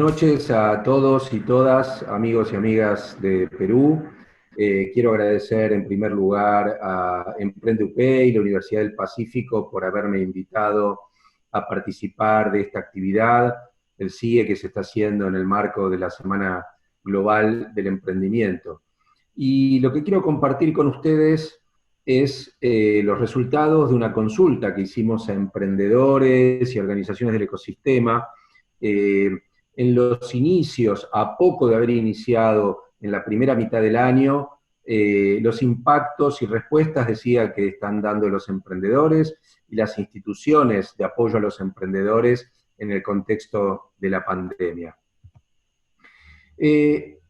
noches a todos y todas, amigos y amigas de Perú. Quiero agradecer en primer lugar a Emprende UP y la Universidad del Pacífico por haberme invitado a participar de esta actividad, el CIE que se está haciendo en el marco de la Semana Global del Emprendimiento. Y lo que quiero compartir con ustedes es los resultados de una consulta que hicimos a emprendedores y organizaciones del ecosistema, eh, en los inicios, a poco de haber iniciado en la primera mitad del año, los impactos y respuestas, decía, que están dando los emprendedores y las instituciones de apoyo a los emprendedores en el contexto de la pandemia.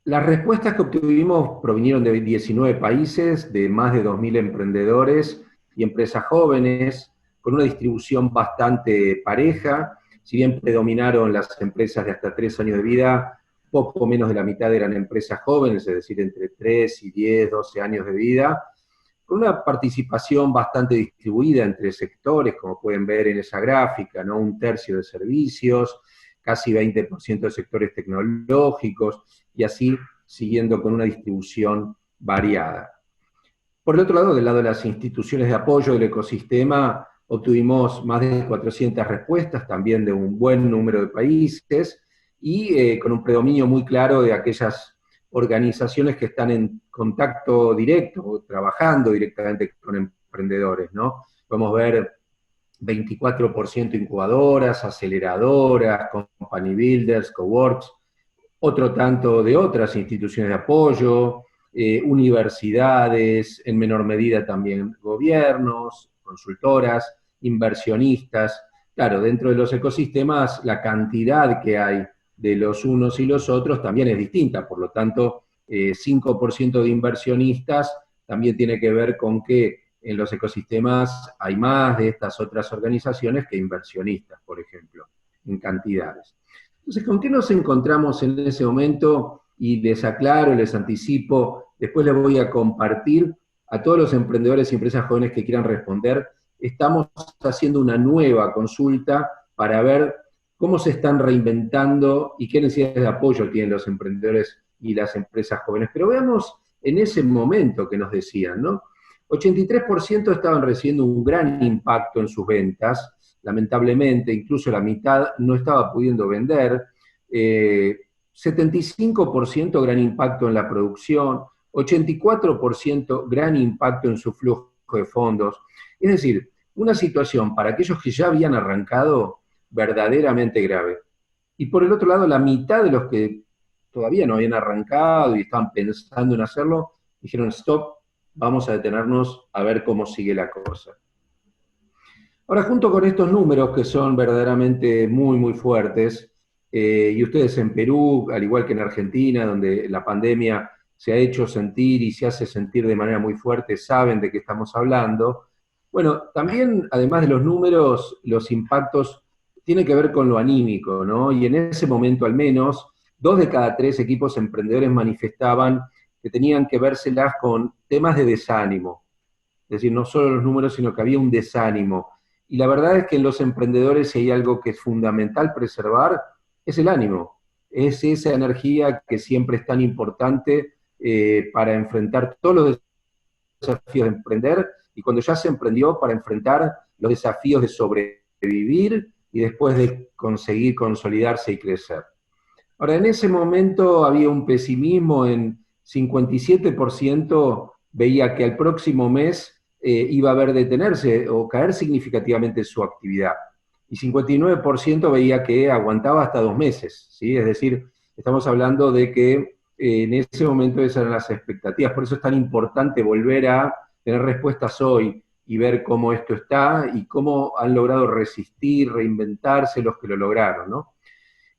Las respuestas que obtuvimos provinieron de 19 países, de más de 2.000 emprendedores y empresas jóvenes, con una distribución bastante pareja. Si bien predominaron las empresas de hasta 3 años de vida, poco menos de la mitad eran empresas jóvenes, es decir, entre 3 y 10, 12 años de vida, con una participación bastante distribuida entre sectores, como pueden ver en esa gráfica, ¿no? Un tercio de servicios, casi 20% de sectores tecnológicos, y así siguiendo con una distribución variada. Por el otro lado, del lado de las instituciones de apoyo del ecosistema, obtuvimos más de 400 respuestas, también de un buen número de países, y con un predominio muy claro de aquellas organizaciones que están en contacto directo, trabajando directamente con emprendedores, ¿no? Podemos ver 24% incubadoras, aceleradoras, company builders, coworks, otro tanto de otras instituciones de apoyo, universidades, en menor medida también gobiernos, consultoras, inversionistas. Claro, dentro de los ecosistemas la cantidad que hay de los unos y los otros también es distinta, por lo tanto, 5% de inversionistas también tiene que ver con que en los ecosistemas hay más de estas otras organizaciones que inversionistas, por ejemplo, en cantidades. Entonces, ¿con qué nos encontramos en ese momento? Y les aclaro, les anticipo, después les voy a compartir a todos los emprendedores y empresas jóvenes que quieran responder. Estamos haciendo una nueva consulta para ver cómo se están reinventando y qué necesidades de apoyo tienen los emprendedores y las empresas jóvenes. Pero veamos en ese momento que nos decían, ¿no? 83% estaban recibiendo un gran impacto en sus ventas, lamentablemente, incluso la mitad no estaba pudiendo vender, 75% gran impacto en la producción, 84% gran impacto en su flujo de fondos. Es decir, una situación para aquellos que ya habían arrancado verdaderamente grave. Y por el otro lado, la mitad de los que todavía no habían arrancado y estaban pensando en hacerlo, dijeron, stop, vamos a detenernos a ver cómo sigue la cosa. Ahora, junto con estos números que son verdaderamente muy, muy fuertes, y ustedes en Perú, al igual que en Argentina, donde la pandemia se ha hecho sentir y se hace sentir de manera muy fuerte, saben de qué estamos hablando. Bueno, también, además de los números, los impactos tienen que ver con lo anímico, ¿no? Y en ese momento, al menos, 2 de cada 3 equipos emprendedores manifestaban que tenían que vérselas con temas de desánimo. Es decir, no solo los números, sino que había un desánimo. Y la verdad es que en los emprendedores, si hay algo que es fundamental preservar, es el ánimo. Es esa energía que siempre es tan importante para enfrentar todos los desafíos de emprender y cuando ya se emprendió para enfrentar los desafíos de sobrevivir y después de conseguir consolidarse y crecer. Ahora, en ese momento había un pesimismo en 57% veía que al próximo mes iba a haber detenerse o caer significativamente su actividad. Y 59% veía que aguantaba hasta 2 meses, ¿sí? Es decir, estamos hablando de que en ese momento esas eran las expectativas. Por eso es tan importante volver a tener respuestas hoy y ver cómo esto está y cómo han logrado resistir, reinventarse los que lo lograron, ¿no?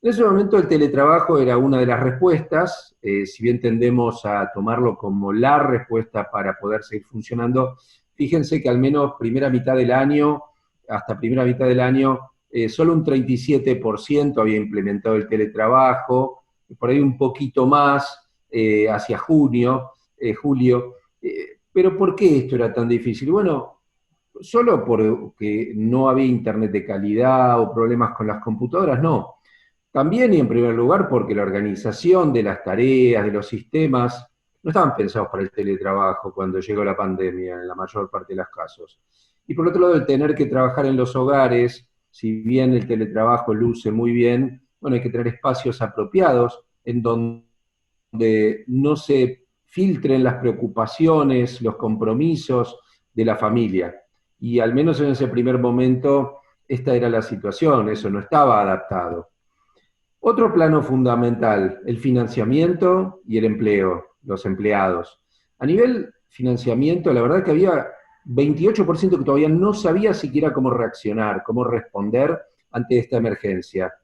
En ese momento el teletrabajo era una de las respuestas, si bien tendemos a tomarlo como la respuesta para poder seguir funcionando, fíjense que al menos primera mitad del año, hasta primera mitad del año, solo un 37% había implementado el teletrabajo, por ahí un poquito más hacia junio, julio. Pero ¿por qué esto era tan difícil? Bueno, solo porque no había internet de calidad o problemas con las computadoras, no. También y en primer lugar porque la organización de las tareas, de los sistemas, no estaban pensados para el teletrabajo cuando llegó la pandemia, en la mayor parte de los casos. Y por otro lado, el tener que trabajar en los hogares, si bien el teletrabajo luce muy bien, bueno, hay que tener espacios apropiados en donde no se filtren las preocupaciones, los compromisos de la familia. Y al menos en ese primer momento, esta era la situación, eso no estaba adaptado. Otro plano fundamental, el financiamiento y el empleo, los empleados. A nivel financiamiento, la verdad que había 28% que todavía no sabía siquiera cómo reaccionar, cómo responder ante esta emergencia.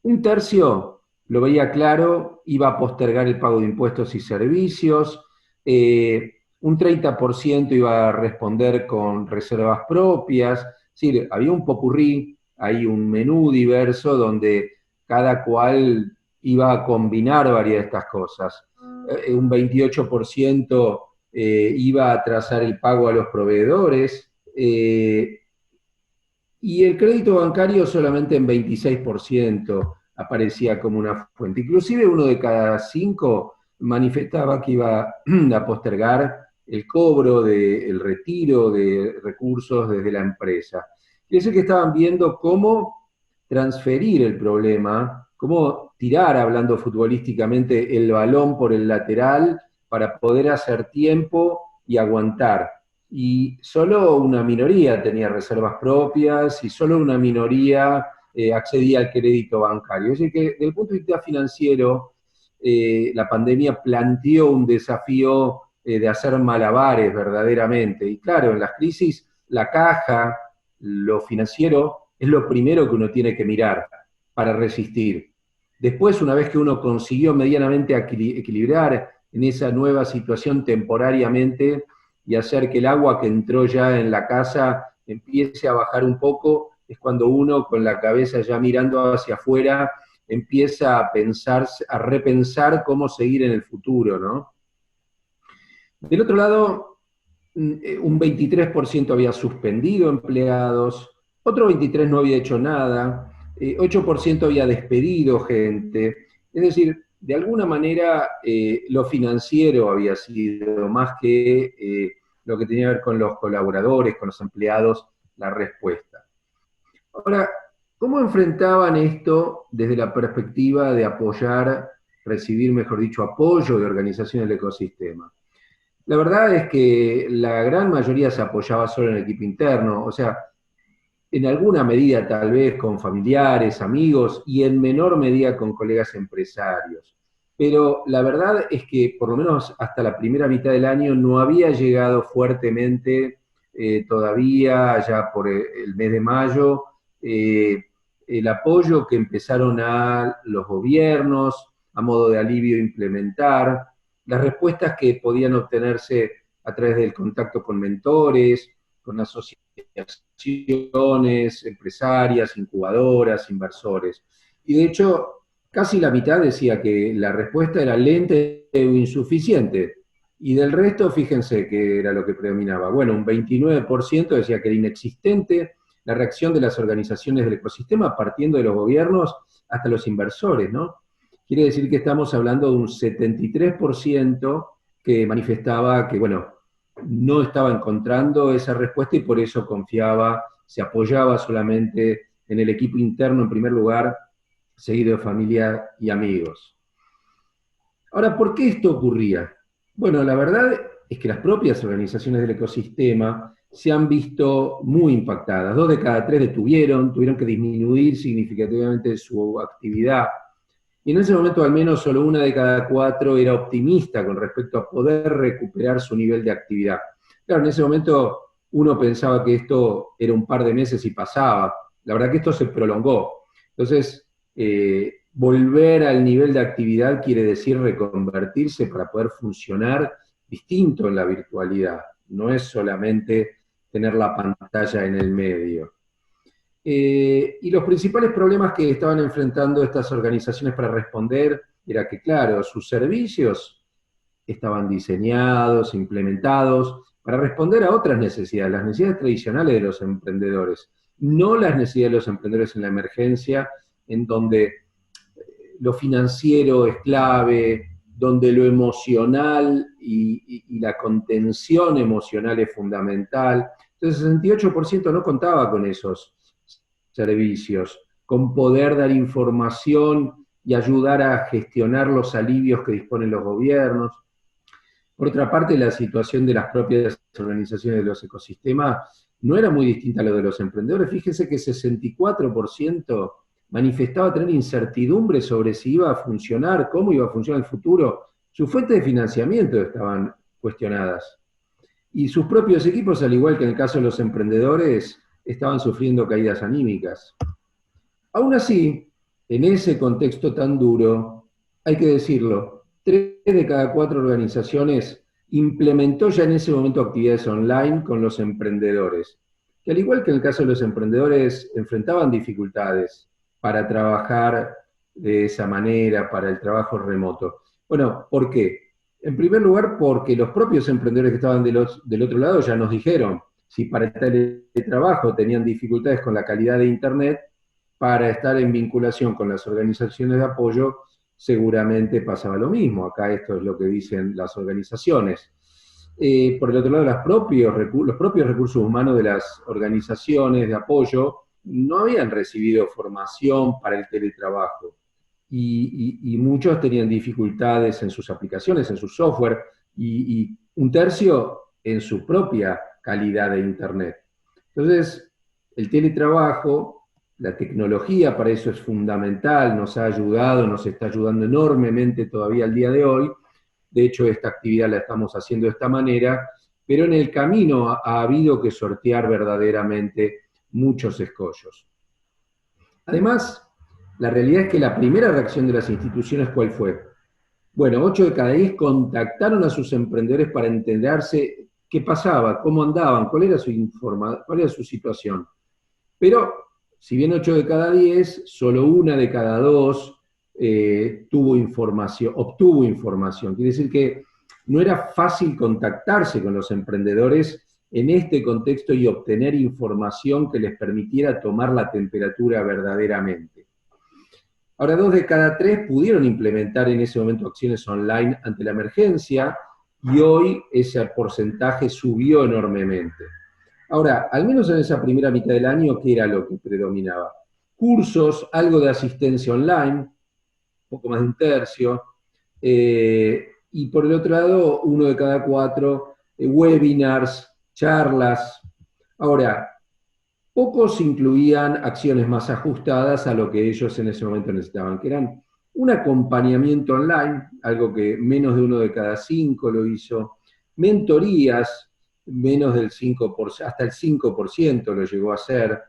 Un tercio lo veía claro, iba a postergar el pago de impuestos y servicios, un 30% iba a responder con reservas propias, es decir, había un popurrí, hay un menú diverso donde cada cual iba a combinar varias de estas cosas. Un 28% iba a atrasar el pago a los proveedores, y el crédito bancario solamente en 26% aparecía como una fuente. Inclusive uno de cada cinco manifestaba que iba a postergar el cobro del retiro de recursos desde la empresa. Quiere decir que estaban viendo cómo transferir el problema, cómo tirar, hablando futbolísticamente, el balón por el lateral para poder hacer tiempo y aguantar. Y solo una minoría tenía reservas propias y solo una minoría accedía al crédito bancario. Es decir, que desde el punto de vista financiero, la pandemia planteó un desafío de hacer malabares verdaderamente. Y claro, en las crisis, la caja, lo financiero, es lo primero que uno tiene que mirar para resistir. Después, una vez que uno consiguió medianamente equilibrar en esa nueva situación temporariamente, y hacer que el agua que entró ya en la casa empiece a bajar un poco, es cuando uno con la cabeza ya mirando hacia afuera empieza a pensar, a repensar cómo seguir en el futuro, ¿no? Del otro lado, un 23% había suspendido empleados, otro 23% no había hecho nada, 8% había despedido gente. Es decir, de alguna manera lo financiero había sido más que lo que tenía que ver con los colaboradores, con los empleados, la respuesta. Ahora, ¿cómo enfrentaban esto desde la perspectiva de apoyar, recibir, mejor dicho, apoyo de organizaciones del ecosistema? La verdad es que la gran mayoría se apoyaba solo en el equipo interno, o sea, en alguna medida tal vez con familiares, amigos y en menor medida con colegas empresarios. Pero la verdad es que por lo menos hasta la primera mitad del año no había llegado fuertemente todavía, ya por el mes de mayo, eh, el apoyo que empezaron a los gobiernos a modo de alivio implementar, las respuestas que podían obtenerse a través del contacto con mentores, con asociaciones empresarias, incubadoras, inversores. Y de hecho, casi la mitad decía que la respuesta era lenta o insuficiente. Y del resto, fíjense que era lo que predominaba. Bueno, un 29% decía que era inexistente la reacción de las organizaciones del ecosistema, partiendo de los gobiernos hasta los inversores, ¿no? Quiere decir que estamos hablando de un 73% que manifestaba que, bueno, no estaba encontrando esa respuesta y por eso confiaba, se apoyaba solamente en el equipo interno en primer lugar, seguido de familia y amigos. Ahora, ¿por qué esto ocurría? Bueno, la verdad es que las propias organizaciones del ecosistema se han visto muy impactadas. 2 de cada 3 tuvieron que disminuir significativamente su actividad. Y en ese momento al menos solo 1 de cada 4 era optimista con respecto a poder recuperar su nivel de actividad. Claro, en ese momento uno pensaba que esto era un par de meses y pasaba. La verdad que esto se prolongó. Entonces, volver al nivel de actividad quiere decir reconvertirse para poder funcionar distinto en la virtualidad. No es solamente tener la pantalla en el medio. Y los principales problemas que estaban enfrentando estas organizaciones para responder era que, claro, sus servicios estaban diseñados, implementados para responder a otras necesidades, las necesidades tradicionales de los emprendedores, no las necesidades de los emprendedores en la emergencia, en donde lo financiero es clave, donde lo emocional y la contención emocional es fundamental. Entonces, el 68% no contaba con esos servicios, con poder dar información y ayudar a gestionar los alivios que disponen los gobiernos. Por otra parte, la situación de las propias organizaciones de los ecosistemas no era muy distinta a lo de los emprendedores. Fíjense que 64% manifestaba tener incertidumbre sobre si iba a funcionar, cómo iba a funcionar el futuro. Sus fuentes de financiamiento estaban cuestionadas. Y sus propios equipos, al igual que en el caso de los emprendedores, estaban sufriendo caídas anímicas. Aún así, en ese contexto tan duro, hay que decirlo, 3 de cada 4 organizaciones implementó ya en ese momento actividades online con los emprendedores, que al igual que en el caso de los emprendedores, enfrentaban dificultades para trabajar de esa manera, para el trabajo remoto. Bueno, ¿por qué? En primer lugar, porque los propios emprendedores que estaban del otro lado ya nos dijeron, si para el teletrabajo tenían dificultades con la calidad de Internet, para estar en vinculación con las organizaciones de apoyo, seguramente pasaba lo mismo. Acá esto es lo que dicen las organizaciones. Por el otro lado, los propios recursos humanos de las organizaciones de apoyo no habían recibido formación para el teletrabajo y muchos tenían dificultades en sus aplicaciones, en su software, y un tercio en su propia calidad de Internet. Entonces, el teletrabajo, la tecnología para eso es fundamental, nos ha ayudado, nos está ayudando enormemente todavía al día de hoy. De hecho, esta actividad la estamos haciendo de esta manera, pero en el camino ha habido que sortear verdaderamente muchos escollos. Además, la realidad es que la primera reacción de las instituciones, ¿cuál fue? Bueno, 8 de cada 10 contactaron a sus emprendedores para enterarse qué pasaba, cómo andaban, cuál era su situación. Pero, si bien 8 de cada 10, solo 1 de cada 2 obtuvo información. Quiere decir que no era fácil contactarse con los emprendedores en este contexto y obtener información que les permitiera tomar la temperatura verdaderamente. Ahora, 2 de cada 3 pudieron implementar en ese momento acciones online ante la emergencia y hoy ese porcentaje subió enormemente. Ahora, al menos en esa primera mitad del año, ¿qué era lo que predominaba? Cursos, algo de asistencia online, poco más de un tercio, y por el otro lado, 1 de cada 4, webinars, charlas. Ahora, pocos incluían acciones más ajustadas a lo que ellos en ese momento necesitaban, que eran un acompañamiento online, algo que menos de 1 de cada 5 lo hizo, mentorías, menos del 5%, hasta el 5% lo llegó a hacer,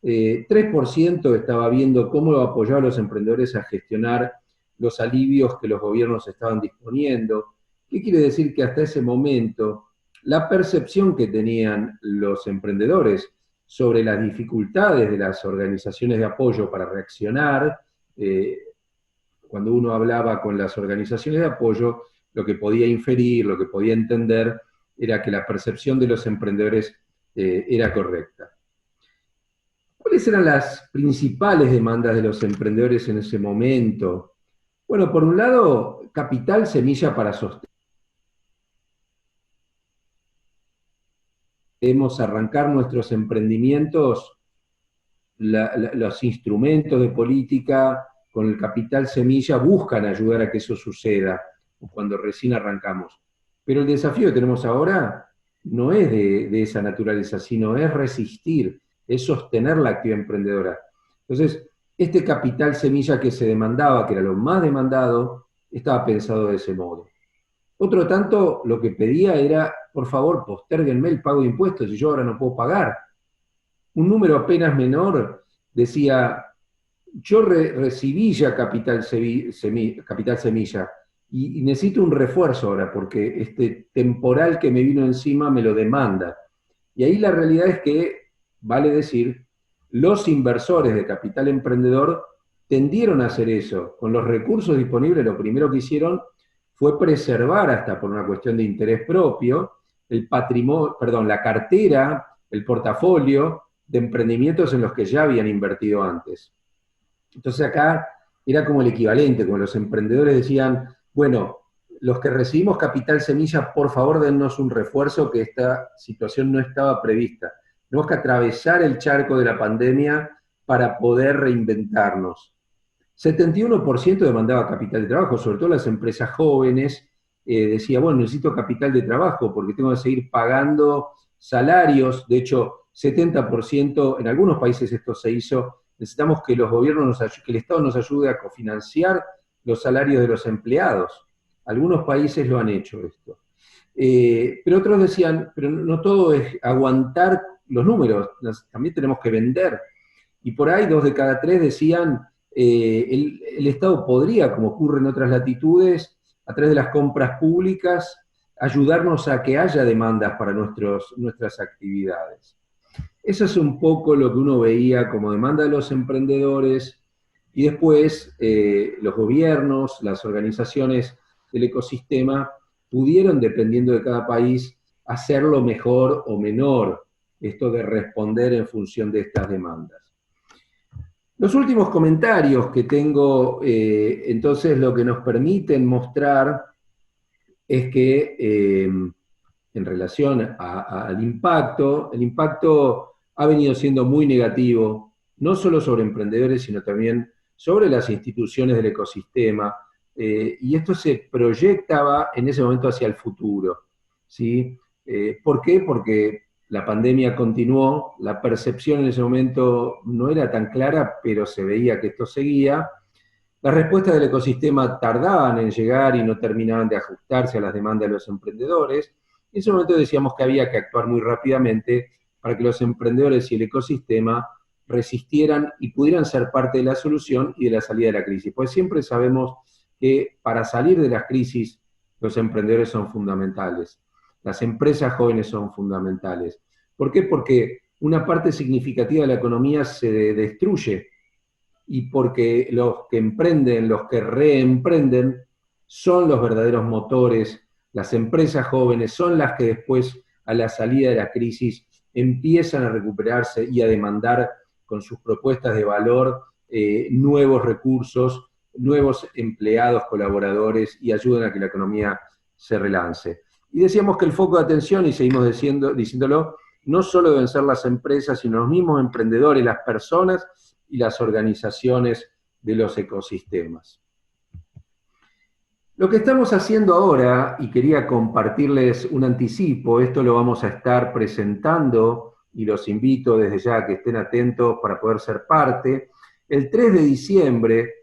3% estaba viendo cómo lo apoyaba a los emprendedores a gestionar los alivios que los gobiernos estaban disponiendo. ¿Qué quiere decir? Que hasta ese momento la percepción que tenían los emprendedores sobre las dificultades de las organizaciones de apoyo para reaccionar, cuando uno hablaba con las organizaciones de apoyo, lo que podía inferir, lo que podía entender, era que la percepción de los emprendedores era correcta. ¿Cuáles eran las principales demandas de los emprendedores en ese momento? Bueno, por un lado, capital semilla para sostener. Debemos arrancar nuestros emprendimientos, los instrumentos de política con el capital semilla buscan ayudar a que eso suceda cuando recién arrancamos. Pero el desafío que tenemos ahora no es de esa naturaleza, sino es resistir, es sostener la actividad emprendedora. Entonces, este capital semilla que se demandaba, que era lo más demandado, estaba pensado de ese modo. Otro tanto lo que pedía era, por favor, postérguenme el pago de impuestos y yo ahora no puedo pagar. Un número apenas menor decía, yo recibí ya capital semilla y necesito un refuerzo ahora porque este temporal que me vino encima me lo demanda. Y ahí la realidad es que, vale decir, los inversores de capital emprendedor tendieron a hacer eso. Con los recursos disponibles, lo primero que hicieron fue preservar, hasta por una cuestión de interés propio, el patrimonio, perdón, la cartera, el portafolio de emprendimientos en los que ya habían invertido antes. Entonces acá era como el equivalente, como los emprendedores decían, bueno, los que recibimos capital semilla, por favor dennos un refuerzo, que esta situación no estaba prevista. Tenemos que atravesar el charco de la pandemia para poder reinventarnos. 71% demandaba capital de trabajo, sobre todo las empresas jóvenes. Decía, bueno, necesito capital de trabajo porque tengo que seguir pagando salarios. De hecho, 70%, en algunos países esto se hizo, necesitamos que los gobiernos que el Estado nos ayude a cofinanciar los salarios de los empleados. Algunos países lo han hecho esto. Pero otros decían, pero no todo es aguantar los números, también tenemos que vender. Y por ahí 2 de cada 3 decían, el Estado podría, como ocurre en otras latitudes, a través de las compras públicas, ayudarnos a que haya demandas para nuestras actividades. Eso es un poco lo que uno veía como demanda de los emprendedores, y después los gobiernos, las organizaciones del ecosistema pudieron, dependiendo de cada país, hacerlo mejor o menor, esto de responder en función de estas demandas. Los últimos comentarios que tengo, entonces, lo que nos permiten mostrar es que en relación al impacto, el impacto ha venido siendo muy negativo, no solo sobre emprendedores, sino también sobre las instituciones del ecosistema, y esto se proyectaba en ese momento hacia el futuro, ¿sí? ¿Por qué? Porque la pandemia continuó, la percepción en ese momento no era tan clara, pero se veía que esto seguía. Las respuestas del ecosistema tardaban en llegar y no terminaban de ajustarse a las demandas de los emprendedores. En ese momento decíamos que había que actuar muy rápidamente para que los emprendedores y el ecosistema resistieran y pudieran ser parte de la solución y de la salida de la crisis. Pues siempre sabemos que para salir de las crisis los emprendedores son fundamentales. Las empresas jóvenes son fundamentales. ¿Por qué? Porque una parte significativa de la economía se destruye, y porque los que emprenden, los que reemprenden, son los verdaderos motores. Las empresas jóvenes son las que después, a la salida de la crisis, empiezan a recuperarse y a demandar con sus propuestas de valor nuevos recursos, nuevos empleados, colaboradores, y ayudan a que la economía se relance. Y decíamos que el foco de atención, y seguimos diciéndolo, no solo deben ser las empresas, sino los mismos emprendedores, las personas y las organizaciones de los ecosistemas. Lo que estamos haciendo ahora, y quería compartirles un anticipo, esto lo vamos a estar presentando, y los invito desde ya a que estén atentos para poder ser parte, el 3 de diciembre,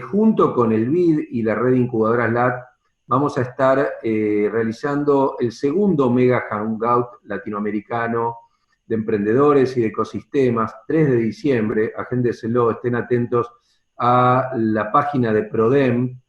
junto con el BID y la red de incubadoras LAT, vamos a estar realizando el segundo Mega Hangout latinoamericano de emprendedores y de ecosistemas, 3 de diciembre, agéndeselo, estén atentos a la página de PRODEM,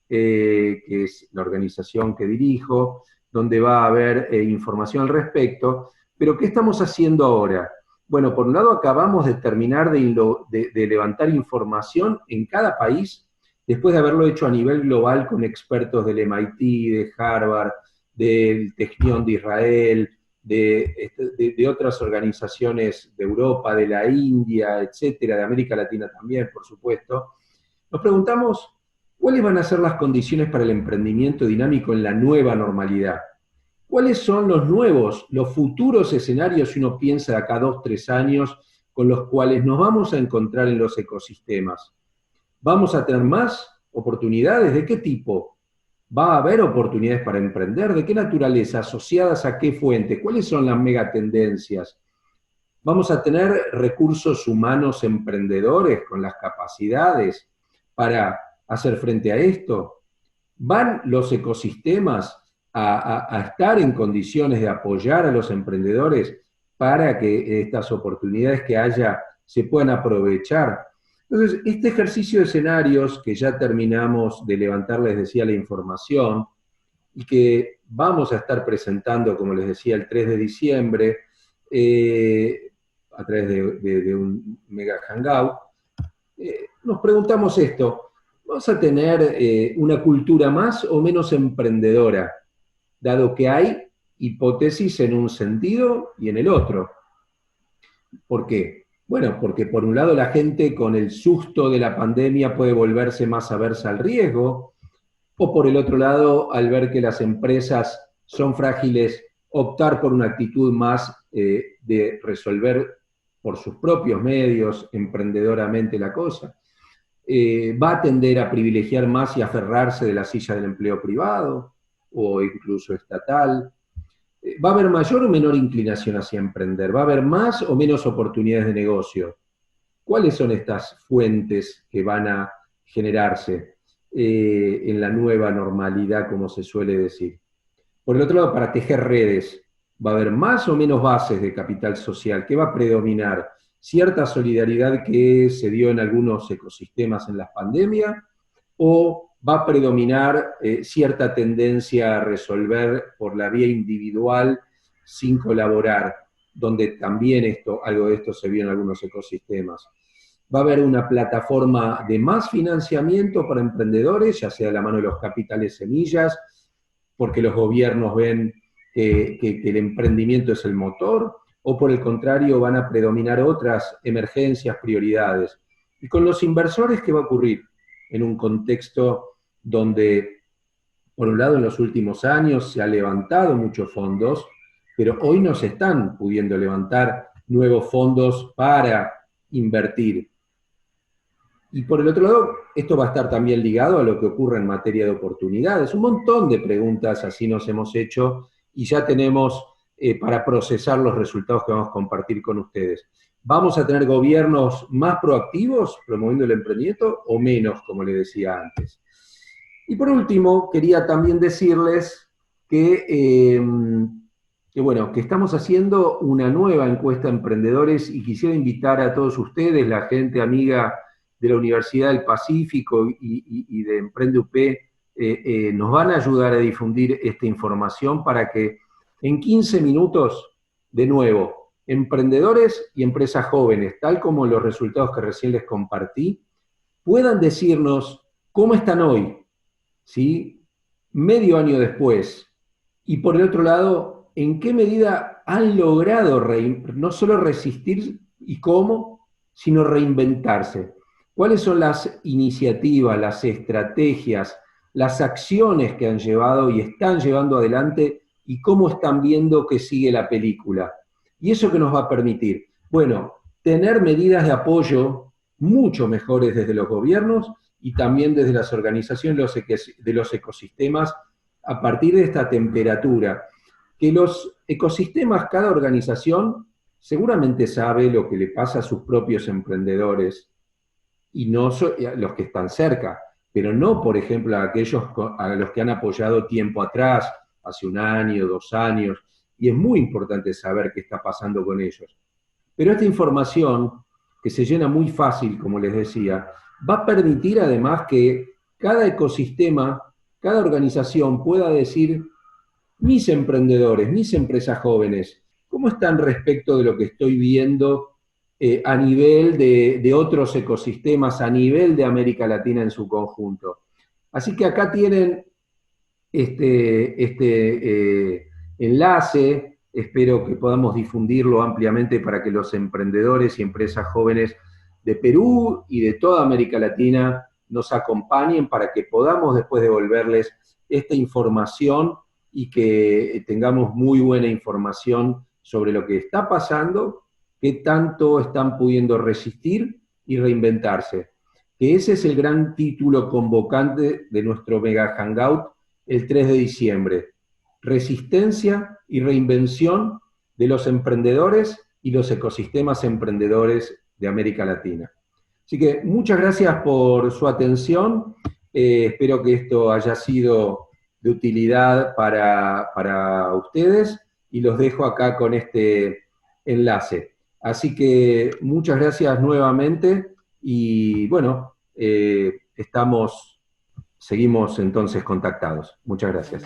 que es la organización que dirijo, donde va a haber información al respecto. Pero ¿qué estamos haciendo ahora? Bueno, por un lado acabamos de terminar de levantar información en cada país, después de haberlo hecho a nivel global con expertos del MIT, de Harvard, del Technion de Israel, de otras organizaciones de Europa, de la India, etcétera, de América Latina también, por supuesto. Nos preguntamos, ¿cuáles van a ser las condiciones para el emprendimiento dinámico en la nueva normalidad? ¿Cuáles son los futuros escenarios, si uno piensa de acá 2, 3 años, con los cuales nos vamos a encontrar en los ecosistemas? ¿Vamos a tener más oportunidades? ¿De qué tipo? ¿Va a haber oportunidades para emprender? ¿De qué naturaleza? ¿Asociadas a qué fuente? ¿Cuáles son las megatendencias? ¿Vamos a tener recursos humanos emprendedores con las capacidades para hacer frente a esto? ¿Van los ecosistemas a estar en condiciones de apoyar a los emprendedores para que estas oportunidades que haya se puedan aprovechar? Entonces, este ejercicio de escenarios que ya terminamos de levantar, les decía, la información, y que vamos a estar presentando, como les decía, el 3 de diciembre, a través de un mega hangout, nos preguntamos esto: ¿vamos a tener una cultura más o menos emprendedora? Dado que hay hipótesis en un sentido y en el otro. ¿Por qué? Bueno, porque por un lado la gente con el susto de la pandemia puede volverse más aversa al riesgo, o por el otro lado, al ver que las empresas son frágiles, optar por una actitud más de resolver por sus propios medios, emprendedoramente la cosa. Va a tender a privilegiar más y aferrarse de la silla del empleo privado o incluso estatal. ¿Va a haber mayor o menor inclinación hacia emprender? ¿Va a haber más o menos oportunidades de negocio? ¿Cuáles son estas fuentes que van a generarse en la nueva normalidad, como se suele decir? Por el otro lado, para tejer redes, ¿va a haber más o menos bases de capital social? ¿Qué va a predominar? ¿Cierta solidaridad que se dio en algunos ecosistemas en la pandemia? ¿O va a predominar cierta tendencia a resolver por la vía individual sin colaborar, donde también algo de esto se vio en algunos ecosistemas? Va a haber una plataforma de más financiamiento para emprendedores, ya sea de la mano de los capitales semillas, porque los gobiernos ven que el emprendimiento es el motor, o por el contrario van a predominar otras emergencias, prioridades. Y con los inversores, ¿qué va a ocurrir? En un contexto donde, por un lado, en los últimos años se han levantado muchos fondos, pero hoy no se están pudiendo levantar nuevos fondos para invertir. Y por el otro lado, esto va a estar también ligado a lo que ocurre en materia de oportunidades. Un montón de preguntas así nos hemos hecho y ya tenemos para procesar los resultados que vamos a compartir con ustedes. ¿Vamos a tener gobiernos más proactivos promoviendo el emprendimiento o menos, como les decía antes? Y por último, quería también decirles que estamos haciendo una nueva encuesta a emprendedores y quisiera invitar a todos ustedes, la gente amiga de la Universidad del Pacífico y de Emprende UP, nos van a ayudar a difundir esta información para que en 15 minutos, de nuevo, emprendedores y empresas jóvenes, tal como los resultados que recién les compartí, puedan decirnos cómo están hoy, ¿sí? Medio año después, y por el otro lado, en qué medida han logrado no solo resistir y cómo, sino reinventarse. ¿Cuáles son las iniciativas, las estrategias, las acciones que han llevado y están llevando adelante y cómo están viendo que sigue la película? ¿Y eso qué nos va a permitir? Bueno, tener medidas de apoyo mucho mejores desde los gobiernos y también desde las organizaciones de los ecosistemas a partir de esta temperatura. Que los ecosistemas, cada organización seguramente sabe lo que le pasa a sus propios emprendedores y no a los que están cerca, pero no, por ejemplo, a aquellos a los que han apoyado tiempo atrás, hace un año, 2 años, y es muy importante saber qué está pasando con ellos. Pero esta información, que se llena muy fácil, como les decía, va a permitir además que cada ecosistema, cada organización pueda decir, mis emprendedores, mis empresas jóvenes, ¿cómo están respecto de lo que estoy viendo a nivel de otros ecosistemas, a nivel de América Latina en su conjunto? Así que acá tienen este enlace, espero que podamos difundirlo ampliamente para que los emprendedores y empresas jóvenes de Perú y de toda América Latina nos acompañen para que podamos después devolverles esta información y que tengamos muy buena información sobre lo que está pasando, qué tanto están pudiendo resistir y reinventarse. Que ese es el gran título convocante de nuestro Mega Hangout el 3 de diciembre. Resistencia y reinvención de los emprendedores y los ecosistemas emprendedores de América Latina. Así que muchas gracias por su atención. Espero que esto haya sido de utilidad para ustedes y los dejo acá con este enlace. Así que muchas gracias nuevamente y bueno, seguimos entonces contactados. Muchas gracias.